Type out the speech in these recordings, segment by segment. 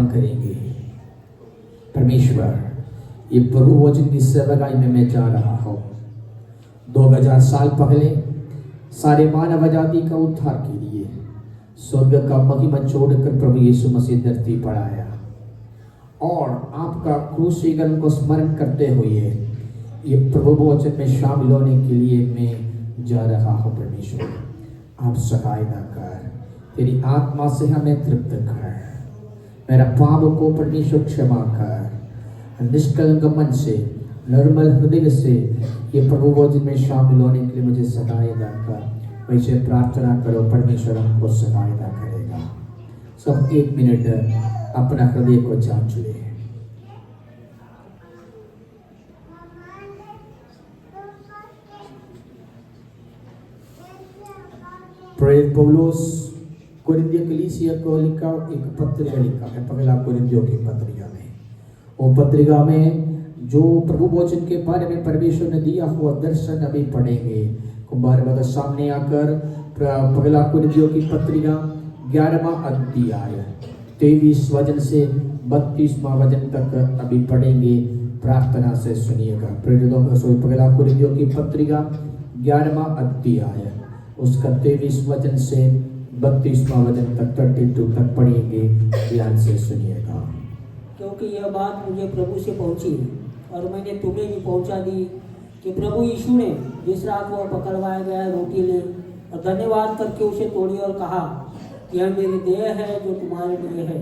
करेंगे। परमेश्वर, ये प्रभु वचन की सेवकाई में मैं जा रहा हूँ। 2000 साल पहले सारे मानव जाति का उद्धार के लिए स्वर्ग का महिमा छोड़कर प्रभु यीशु मसीह धरती पर आया और आपका क्रूसीकरण को स्मरण करते हुए ये प्रभु वचन में शामिल होने के लिए मैं जा रहा हूँ। परमेश्वर, आप सहायता कर, तेरी आत्मा से हमें तृप्त कर, मेरा पाप को परमेश्वर क्षमा कर, निष्कलंक मन से निर्मल हृदय से ये प्रभु वचन में शामिल होने के लिए मुझे सहायता कर। वैसे प्रार्थना करो, परमेश्वर हमको सहायता करेगा। सब 1 मिनट अपना हृदय को जांच ले। प्रेरित पौलुस कोरिन्थियों कलीसिया को लिखा एक पत्रिका लिखा है, पहला कोरिन्थियों की पत्रिका में। वो पत्रिका में जो प्रभु वचन के बारे में परमेश्वर ने दिया हुआ दर्शन अभी पढ़ेंगे। कुमार बता सामने आकर पहला कोरिन्थियों की पत्रिका 11वां अध्याय 23 वचन से 32वां वचन तक अभी पढ़ेंगे। प्रार्थना से सुनिएगा। प्रेरितों का पहला कोरिन्थियों की पत्रिका 11वां अध्याय उसका 23 वचन से 32वां वचन तक 32 तक पढ़ेंगे। ध्यान से सुनिएगा। क्योंकि यह बात मुझे प्रभु से पहुंची और मैंने तुम्हें भी पहुंचा दी कि प्रभु यीशु ने जिस रात वह पकड़वाया गया रोटी ले और धन्यवाद करके उसे तोड़ी और कहा, यह मेरी देह है जो तुम्हारे लिए है,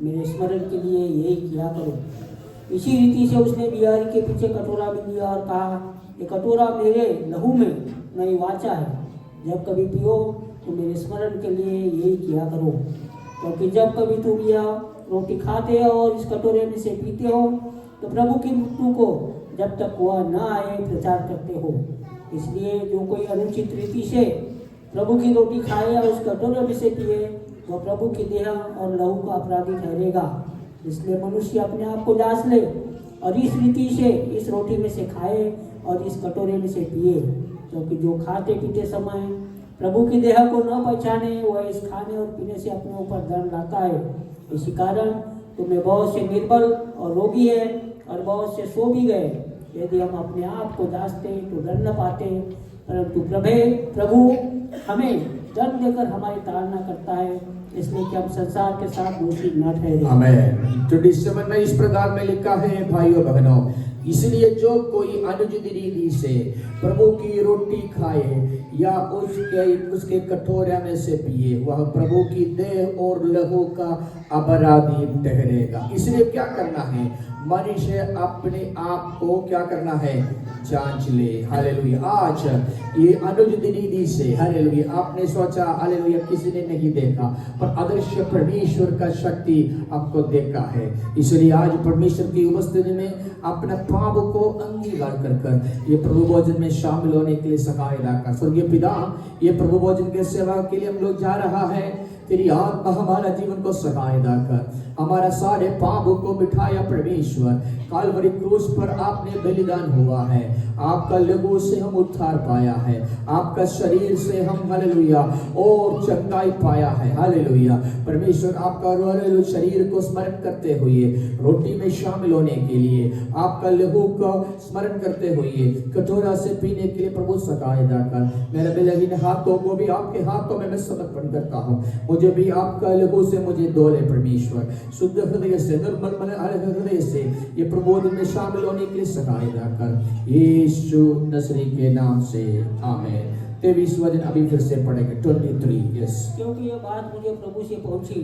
मेरे स्मरण के लिए यही किया करो। इसी रीति से उसने बिहारी के पीछे कटोरा भी लिया और कहा, ये कटोरा मेरे लहू में नई वाचा है, जब कभी पियो तो मेरे स्मरण के लिए यही किया करो। क्योंकि जब कभी तुम यह रोटी खाते हो और इस कटोरे में से पीते हो तो प्रभु की मृत्यु को जब तक वह न आए प्रचार करते हो। इसलिए जो कोई अनुचित रीति से प्रभु की रोटी खाए या उस कटोरे में से पिए वह प्रभु की देह और लहू का अपराधी ठहरेगा। इसलिए मनुष्य अपने आप को जांच ले और इस रीति से इस रोटी में से खाए और इस कटोरे में से पिए। क्योंकि जो खाते पीते समय प्रभु की देह को न पहचाने वह इस खाने और पीने से अपने ऊपर दंड लाता है। इसी कारण तुम्हें बहुत से निर्बल और रोगी है और बहुत से सो भी गए। यदि हम अपने आप को जांचते तो दंड न पाते, परंतु प्रभु हमें दंड देकर हमारी ताड़ना करता है, इसलिए कि हम संसार के साथ दोषी न ठहरे। आमीन। 27 में इस प्रकार में लिखा है, भाइयों बहनों, इसलिए जो कोई अनुचित रीति से प्रभु की रोटी खाए या उसके कटोरे में से पिए वह प्रभु की देह और लहू का अपराधी ठहरेगा। इसलिए क्या करना है? मनुष्य अपने आप को क्या करना है? जांच ले। हालेलुया। आज ये अनुचित रीति से हालेलुया आपने सोचा हालेलुया किसी ने नहीं देखा, पर अदृश्य परमेश्वर का शक्ति आपको देखा है। इसलिए आज परमेश्वर की उपस्थिति में अपना पाप को अंगीकार कर ये प्रभु भोजन में शामिल होने के लिए सहायता कर। स्वर्गीय पिता, ये प्रभु भोजन के सेवा के लिए हम लोग जा रहा है। तेरी आत्मा हमारा जीवन को सहायता कर, हमारा सारे पाप को मिटाया परमेश्वर। कालवरी क्रूस पर आपने बलिदान हुआ है, आपका लहू से हम उद्धार पाया है, आपका शरीर से हम हालेलुया और चंगाई पाया है। हालेलुया। परमेश्वर आपका शरीर को स्मरण करते हुए रोटी में शामिल होने के लिए, आपका लहू को स्मरण करते हुए कटोरा से पीने के लिए प्रभु सहायता कर। मेरे बलहीन हाथों को भी आपके हाथों में मैं समर्पण करता हूँ। मुझे भी आपका लहू से मुझे धो ले परमेश्वर, शुद्ध हृदय से निर्मल मन हृदय से ये प्रबोधन में शामिल होने के लिए सहायता कर, यीशु नसरी के नाम से आमीन। 23 वचन अभी फिर से पढ़ेंगे। 23 यस। क्योंकि ये बात मुझे प्रभु से पहुंची,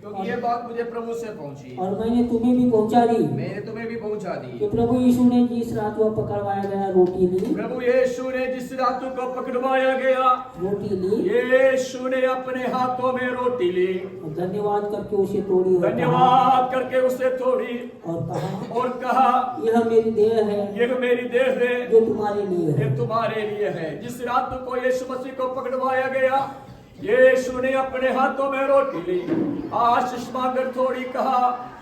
क्योंकि ये बात मुझे प्रभु से पहुंची और मैंने तुम्हें भी पहुंचा दी, मैंने तुम्हें भी पहुंचा दी कि प्रभु यीशु ने जिस रात वह पकड़वाया गया रोटी ली, प्रभु यीशु ने जिस रात को पकड़वाया गया रोटी ली, यीशु ने अपने हाथों में रोटी ली, धन्यवाद करके उसे तोड़ी और धन्यवाद करके उसे तोड़ी और कहा, यह मेरी देह है, यह मेरी देह है जो तुम्हारे लिए है। ये तुम्हारे लिए है। जिस रात को यीशु मसीह को पकड़वाया गया यीशु ने अपने हाथों में रोटी ली, आशीष मांगकर थोड़ी कहा,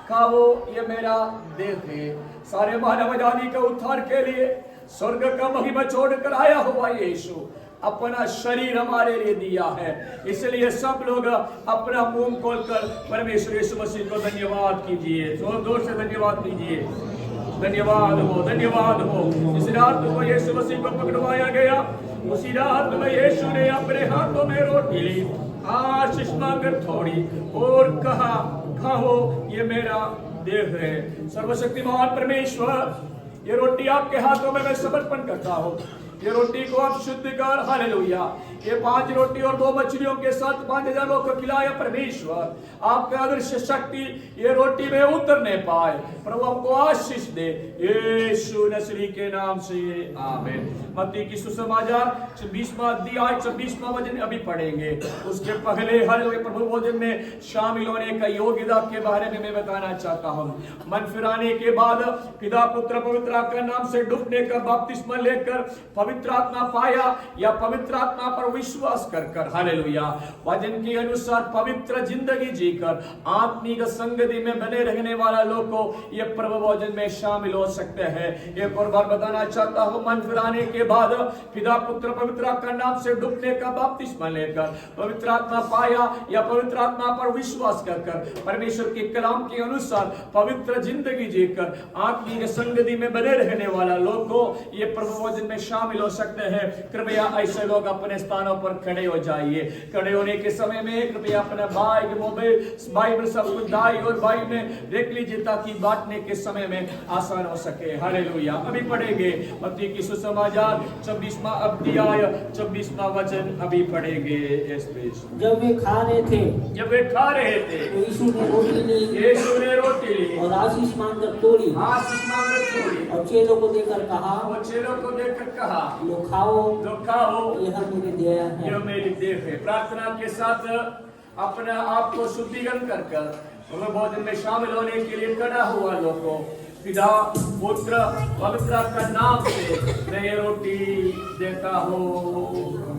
खाओ ये मेरा देह है। सारे मानव जाति के उद्धार के लिए स्वर्ग का महिमा छोड़कर आया हुआ यीशु अपना शरीर हमारे लिए दिया है। इसलिए सब लोग अपना मुंह खोलकर परमेश्वर यीशु मसीह को धन्यवाद कीजिए, जोर से धन्यवाद कीजिए। धन्यवाद हो, धन्यवाद हो। इस रात को यीशु मसीह को पकड़वाया गया, उसी रात में यीशु ने अपने हाथों में रोटी ली, आशीष मांगकर थोड़ी और कहा, खाओ ये मेरा देह है। सर्वशक्तिमान परमेश्वर, ये रोटी आपके हाथों में मैं समर्पण करता हूँ। ये रोटी को आप शुद्ध कर, हालेलुया। ये 5 रोटी और 2 मछलियों के साथ 5,000 लोगों को खिलाया परमेश्वर। आपका अदृश्य शक्ति ये रोटी में उतरने पाए, प्रभु हमको आशीष दे, यीशु नसरी के नाम से आमीन। मत्ती की सुसमाचार 26वां अध्याय 26वां वचन अभी पढ़ेंगे। उसके पहले हालेलुया प्रभु भोजन में शामिल होने का योग्यता के बारे में मैं बताना चाहता हूँ। मन फिराने के बाद पिता पुत्र पवित्र आत्मा के नाम से डूबने का बपतिस्मा लेकर पवित्र आत्मा पाया या पवित्र आत्मा पर विश्वास कर हालेलुया वचन के अनुसार पवित्र जिंदगी जीकर आत्मिक संगति में बने रहने वाला लोग को ये प्रभु भोजन में शामिल हो सकते हैं। एक और बार बताना चाहता हूँ, मन फिराने के बाद पिता पुत्र पवित्र आत्मा के नाम से डूबने का बपतिस्मा लेकर पवित्र आत्मा पाया या पवित्र आत्मा पर विश्वास कर परमेश्वर के कलाम के अनुसार पवित्र जिंदगी जीकर आत्मिक संगति में बने रहने वाला लोग को ये प्रभु भोजन में शामिल हो सकते हैं। कृपया ऐसे लोग अपने स्थानों पर खड़े हो जाइए। खड़े होने के समय में कृपया अपना बाइबल सब कुछ दाई और बाई में देख लीजिए ताकि बांटने के समय में आसान हो सके। हालेलुया। अभी पढ़ेंगे मत्ती की सुसमाचार 26वां अध्याय 26वां वचन अभी पढ़ेंगे। जब वे खा रहे थे तो यीशु ने रोटी ली और आशीष मांगकर तोड़ी और चेलों को देकर कहा, लो खाओ यह मेरी देह है। यह मेरी देह है। प्रार्थना के साथ अपने आप को शुद्धिकरण कर भोजन में शामिल होने के लिए खड़ा हुआ लोगों, पिता पुत्र पवित्र का नाम से मैं ये रोटी देता हूँ।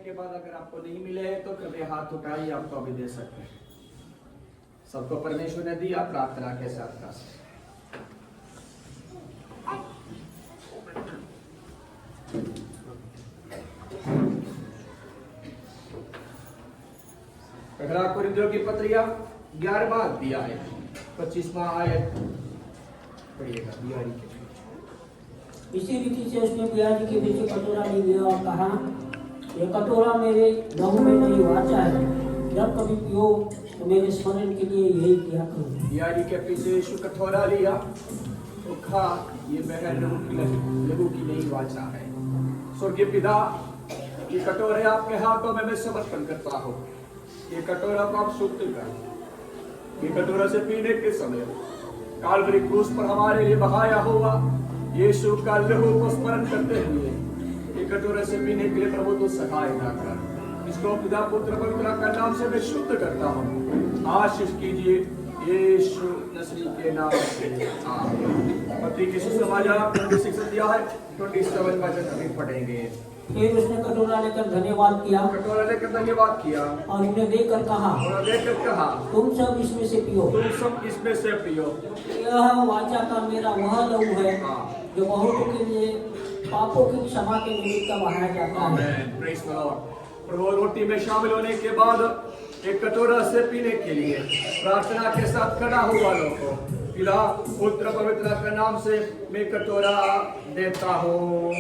के बाद अगर आपको नहीं मिले तो कृपया हाथ उठाइए, आपको अभी दे सकते हैं। सबको परमेश्वर ने दिया, प्रार्थना के साथ का पहला कुरिन्थियों की पत्रिया 11वां अध्याय 25वां आयत पढ़िएगा। बिहारी के इसी रीति से उसने बिहारी के पीछे कटोरा ले लिया और कहा, यह कटोरा मेरे लहू में नई वाचा है, जब कभी पियो तो मेरे स्मरण के लिए यही किया करो। बिहारी के पीछे यीशु कटोरा लिया तो खा, ये मेरे लहू की नई वाचा है। स्वर्गीय पिता, ये कटोरे आपके हाथों में मैं समर्पण करता हूँ। ये कटोरा को आप शुद्ध कर। ये कटोरा से पीने के समय काल्वरी क्रूस पर हमारे लिए बहाया हुआ यीशु का लहू को स्मरण करते हुए ये कटोरा से पीने के लिए प्रभु तो सहायता कर। इसको पिता पुत्र पवित्र का नाम से मैं शुद्ध करता हूँ। आशीष कीजिए यीशु नसरी के नाम से, आमीन। मत्ती के सुसमाचार 26 अध्याय 27 वचन अभी पढ़ेंगे। फिर उसने कटोरा लेकर धन्यवाद किया कटोरा लेकर धन्यवाद किया और उन्हें देकर कहा, तुम सब इसमें से पियो, तुम सब इसमें से पियो। यह वाचा का मेरा वह लहू है जो बहुतों के लिए पापों की क्षमा के निमित्त बहाया जाता है। आमीन। Praise the lord. प्रभु रोटी में शामिल होने के बाद एक कटोरा से पीने के लिए प्रार्थना के साथ खड़ा हुआ लोगों को पिता पुत्र पवित्र के नाम से मैं कटोरा देता हूँ।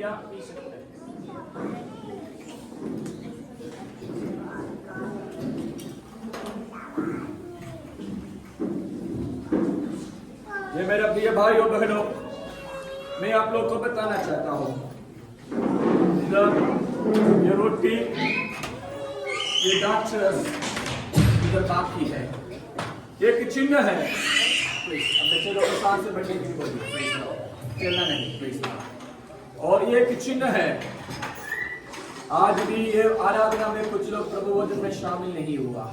रोटियां पी सकते हैं। ये मेरे प्रिय भाई और बहनों, मैं आप लोग को बताना चाहता हूँ, ये रोटी, ये दाक्षरस इधर बाकी है, एक चिन्ह है। अब बच्चे लोग शान से बैठे की बोलिए, चलना नहीं प्लीज। और ये एक चिन्ह है। आज भी ये आराधना में कुछ लोग प्रभु वचन में शामिल नहीं हुआ।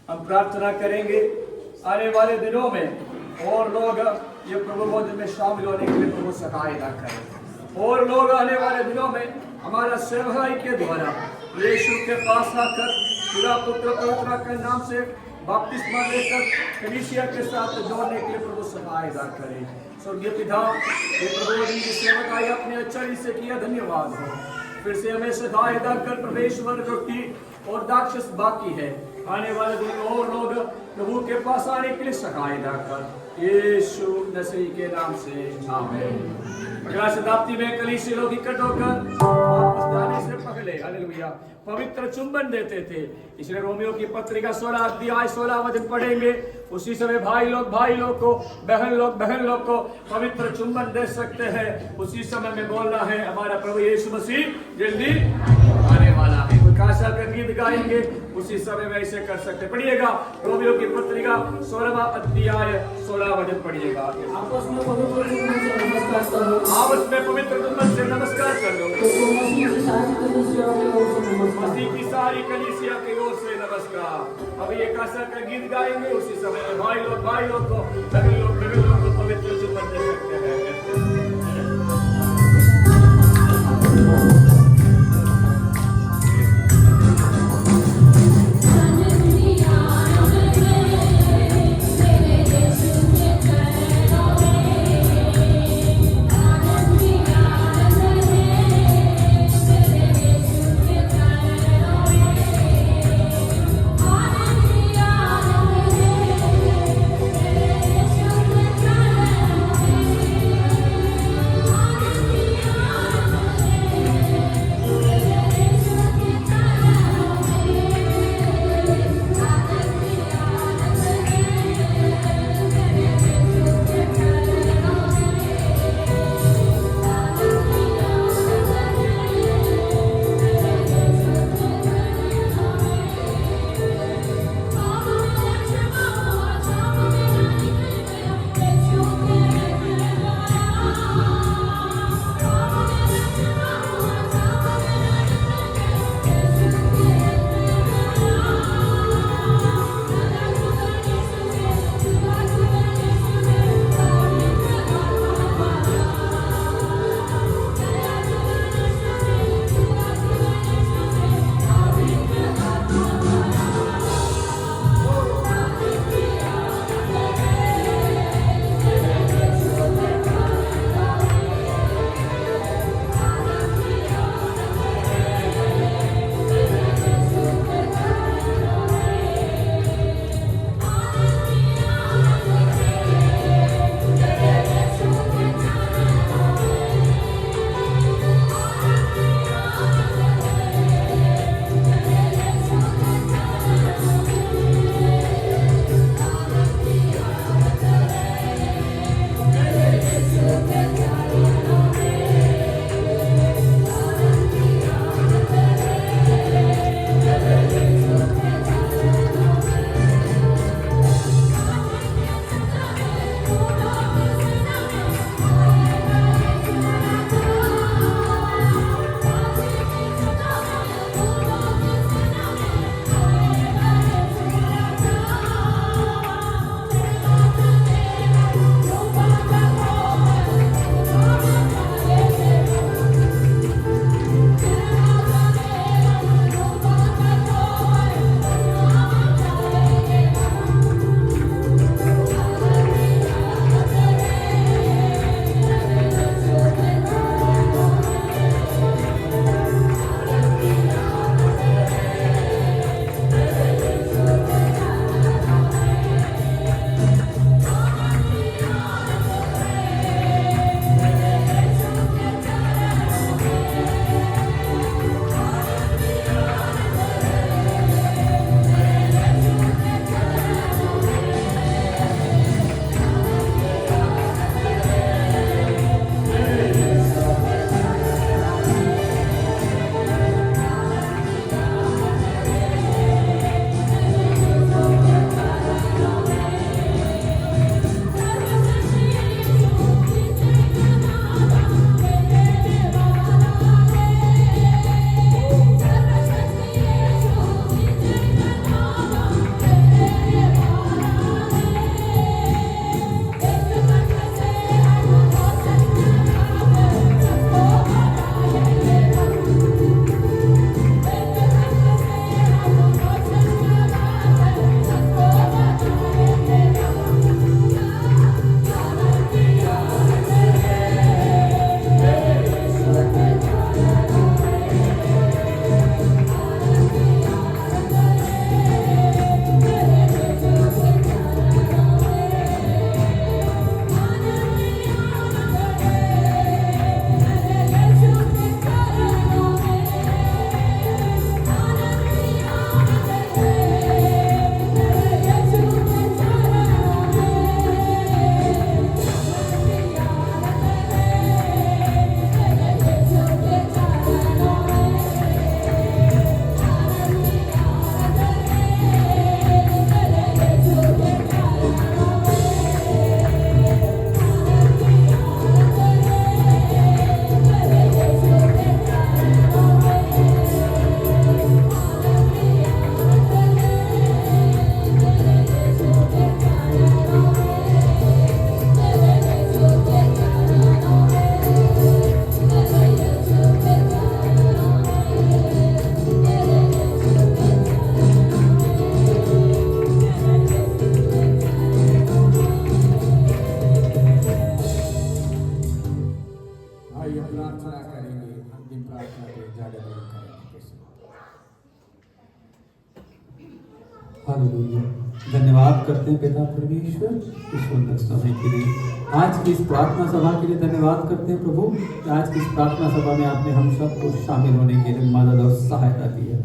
हम प्रार्थना करेंगे आने वाले दिनों में और लोग ये प्रभु वचन में शामिल होने के लिए प्रभु सहायता करें, और लोग आने वाले दिनों में हमारा सेवकाई के द्वारा यीशु के पास आकर पिता पुत्र पवित्र के नाम से बपतिस्मा लेकर कलीसिया के साथ जोड़ने के लिए प्रभु सहायता करें। स्वर्गीय पिता, ये प्रभु की सेवकाई अपने अच्छाई से किया, धन्यवाद हो। फिर से हमें सहायता कर, परमेश्वर रोटी और दाक्षस बाकी है, आने वाले दिन और लोग प्रभु के पास आने के लिए सहायता कर, यीशु मसीह के नाम से आमीन। अगला शताब्दी में कलीसिया लोग इकट्ठ होकर वापस जाने से पहले हालेलुया पवित्र चुंबन देते थे। इसलिए रोमियो की पत्रिका 16 अध्याय 16 वचन पढ़ेंगे। उसी समय भाई लोग को, बहन लोग को पवित्र चुंबन दे सकते हैं। उसी समय में बोलना है हमारा प्रभु यीशु मसीह जल्दी आने वाला है। कोई काशा का गीत गाएंगे, उसी समय में ऐसे कर सकते। पढ़िएगा रोमियो की पत्रिका 16 अध्याय 16 वचन पढ़िएगा। आपस में पवित्र चुंबन से नमस्कार करो। आपस में पवित्र चुंबन से नमस्कार कर लो। मसीह की सारी कलीसिया की ओर से नमस्कार। अब ये काशा का गीत गाएंगे, उसी समय में भाई लोग को, बहन लोग को पवित्र चुंबन दे सकते हैं। Hallelujah. आइए प्रार्थना करेंगे, अंतिम प्रार्थना के ज्यादा देर करेंगे। हालेलुया। धन्यवाद करते हैं पिता परमेश्वर इस सुंदर समय के लिए, आज की इस प्रार्थना सभा के लिए धन्यवाद करते हैं प्रभु कि आज की इस प्रार्थना सभा में आपने हम सबको शामिल होने के लिए मदद और सहायता दी है।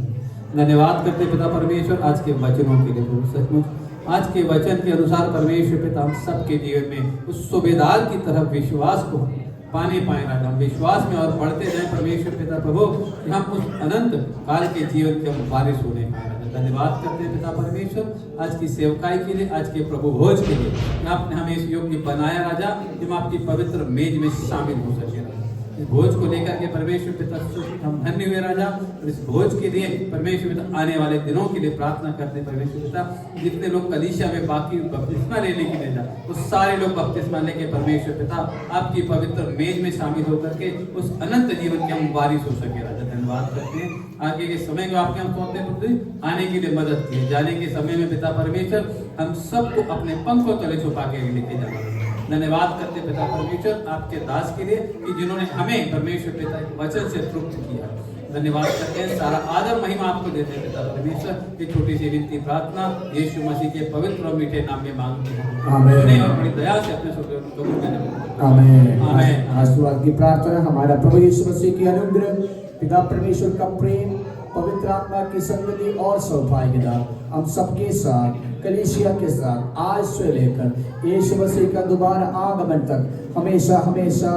धन्यवाद करते हैं पिता परमेश्वर आज के वचनों के लिए प्रभु, सचमुच आज के वचन के अनुसार परमेश्वर पिता हम सबके जीवन में उस सूबेदार की तरफ विश्वास को पाने पाए राजा, हम विश्वास में और बढ़ते जाए परमेश्वर पिता प्रभु कि हम उस अनंत काल के जीवन के हम वारिस होने पाए राजा। धन्यवाद करते हैं पिता परमेश्वर आज की सेवकाई के लिए, आज के प्रभु भोज के लिए कि आपने हमें इस योग्य बनाया राजा कि हम आपकी पवित्र मेज में शामिल हो सके राजा। इस भोज को लेकर के परमेश्वर पिता हम धन्य हुए राजा, और इस भोज के लिए परमेश्वर पिता आने वाले दिनों के लिए प्रार्थना करते हैं परमेश्वर पिता, जितने लोग कलीसिया में बाकी बपतिस्मा लेने के लिए जा वो सारे लोग बपतिस्मा लेके परमेश्वर पिता आपकी पवित्र मेज में शामिल होकर के उस अनंत जीवन के हम वारिस हो सके राजा। धन्यवाद करते हैं आगे के समय को आपके हम सौंपते हैं, आने के लिए मदद की, जाने के समय में पिता परमेश्वर हम सबको अपने पंखों तले छुपा के लेके जाना। धन्यवाद करते पिता परमेश्वर आपके दास के लिए कि जिन्होंने हमें परमेश्वर पिता के वचन से तृप्त किया। धन्यवाद करते हैं, सारा आदर महिमा आपको देते हैं पिता परमेश्वर। ये छोटी सी विनती प्रार्थना यीशु मसीह के पवित्र और मीठे नाम में मांगते हैं, आमीन। और बड़ी दया से अपने कबूल करें, आमीन। आमीन। आशीर्वाद की प्रार्थना हमारा प्रभु यीशु मसीह की अनुग्रह, पिता परमेश्वर का प्रेम, पवित्र आत्मा की संगति और सौभाग्यता हम सबके साथ, कलीसिया के साथ आज से लेकर यीशु मसीह का दोबारा आगमन तक हमेशा हमेशा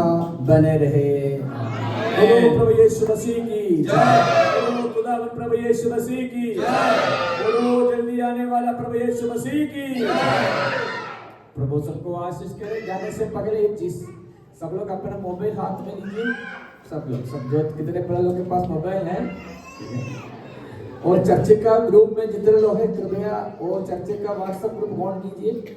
बने रहे। बोलो प्रभु यीशु मसीह की जय, बोलो खुदावन प्रभु यीशु मसीह की जय, बोलो जल्दी आने वाला प्रभु यीशु मसीह की जय। प्रभु सबको आशीष करे। जाने से पहले एक चीज, सब लोग अपना मोबाइल हाथ में लीजिए, सब लोग, सब जो कितने बड़े लोगों के पास मोबाइल है, और चर्च का ग्रुप में जितने लोग हैं कृपया वो चर्च का व्हाट्सएप ग्रुप ऑन कीजिए।